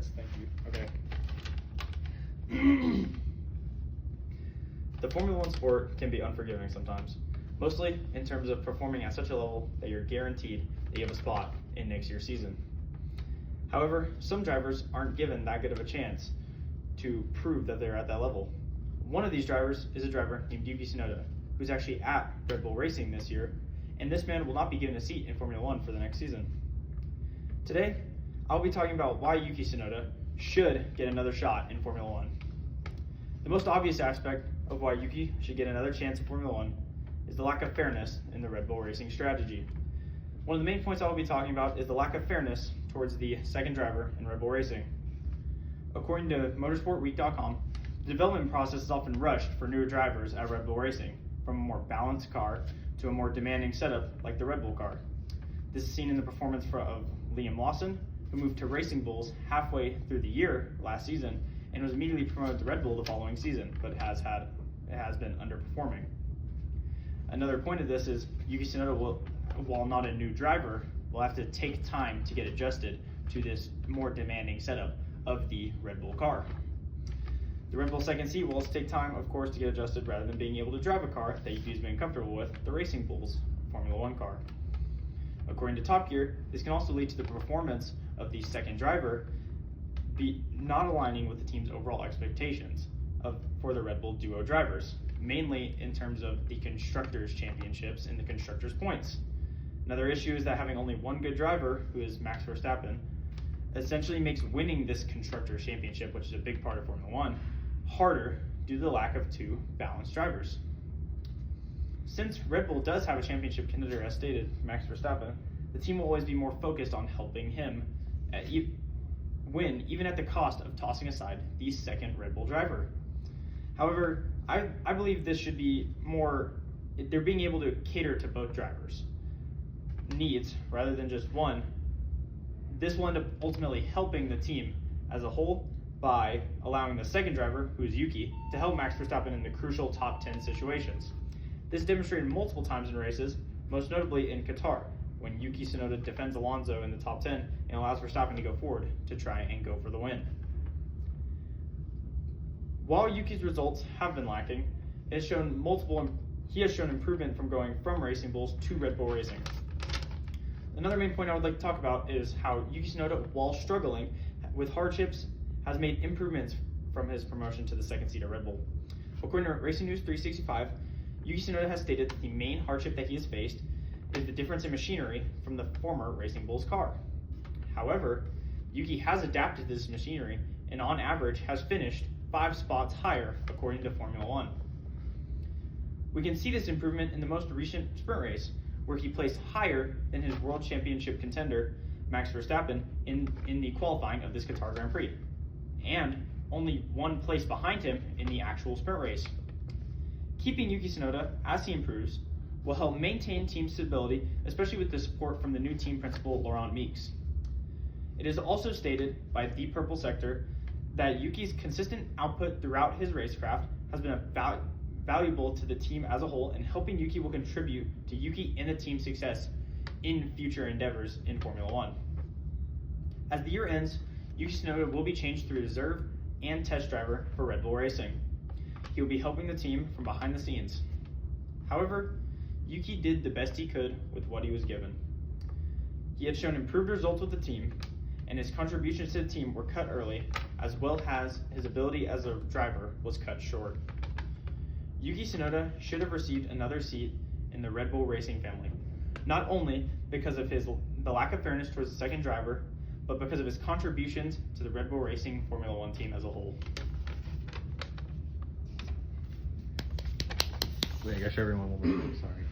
Yes, thank you. Okay. The Formula One sport can be unforgiving sometimes, mostly in terms of performing at such a level that you're guaranteed that you have a spot in next year's season. However, some drivers aren't given that good of a chance to prove that they're at that level. One of these drivers is a driver named Yuki Tsunoda, who's actually at Red Bull Racing this year, and this man will not be given a seat in Formula One for the next season. Today, I'll be talking about why Yuki Tsunoda should get another shot in Formula One. The most obvious aspect of why Yuki should get another chance in Formula One is the lack of fairness in the Red Bull Racing strategy. One of the main points I will be talking about is the lack of fairness towards the second driver in Red Bull Racing. According to motorsportweek.com, the development process is often rushed for newer drivers at Red Bull Racing, from a more balanced car to a more demanding setup like the Red Bull car. This is seen in the performance of Liam Lawson, who moved to Racing Bulls halfway through the year last season and was immediately promoted to Red Bull the following season, but it has been underperforming. Another point of this is Yuki Tsunoda will, while not a new driver, will have to take time to get adjusted to this more demanding setup of the Red Bull car. The Red Bull second seat will also take time, of course, to get adjusted rather than being able to drive a car that Yuki's been comfortable with, the Racing Bulls Formula One car. According to Top Gear, this can also lead to the performance of the second driver not aligning with the team's overall expectations for the Red Bull duo drivers, mainly in terms of the Constructors' Championships and the Constructors' Points. Another issue is that having only one good driver, who is Max Verstappen, essentially makes winning this Constructors' Championship, which is a big part of Formula One, harder due to the lack of two balanced drivers. Since Red Bull does have a championship contender, as stated, Max Verstappen, the team will always be more focused on helping him win, even at the cost of tossing aside the second Red Bull driver. However, I believe this should be more, they're being able to cater to both drivers' needs rather than just one. This will end up ultimately helping the team as a whole by allowing the second driver, who is Yuki, to help Max Verstappen in the crucial top 10 situations. This is demonstrated multiple times in races, most notably in Qatar, when Yuki Tsunoda defends Alonso in the top 10 and allows Verstappen to go forward to try and go for the win. While Yuki's results have been lacking, he has shown improvement from going from Racing Bulls to Red Bull Racing. Another main point I would like to talk about is how Yuki Tsunoda, while struggling with hardships, has made improvements from his promotion to the second seat at Red Bull. According to Racing News 365, Yuki Tsunoda has stated that the main hardship that he has faced is the difference in machinery from the former Racing Bulls car. However, Yuki has adapted to this machinery and on average has finished 5 spots higher according to Formula One. We can see this improvement in the most recent sprint race, where he placed higher than his World Championship contender, Max Verstappen, in the qualifying of this Qatar Grand Prix, and only 1 place behind him in the actual sprint race. Keeping Yuki Tsunoda as he improves will help maintain team stability, especially with the support from the new team principal, Laurent Meeks. It is also stated by the Purple Sector that Yuki's consistent output throughout his racecraft has been valuable to the team as a whole, and helping Yuki will contribute to Yuki and the team's success in future endeavors in Formula One. As the year ends, Yuki Tsunoda will be changed to reserve and test driver for Red Bull Racing. He will be helping the team from behind the scenes. However, Yuki did the best he could with what he was given. He had shown improved results with the team, and his contributions to the team were cut early, as well as his ability as a driver was cut short. Yuki Tsunoda should have received another seat in the Red Bull Racing family, not only because of the lack of fairness towards the second driver, but because of his contributions to the Red Bull Racing Formula One team as a whole. Wait, I gotta show everyone one more thing, sorry.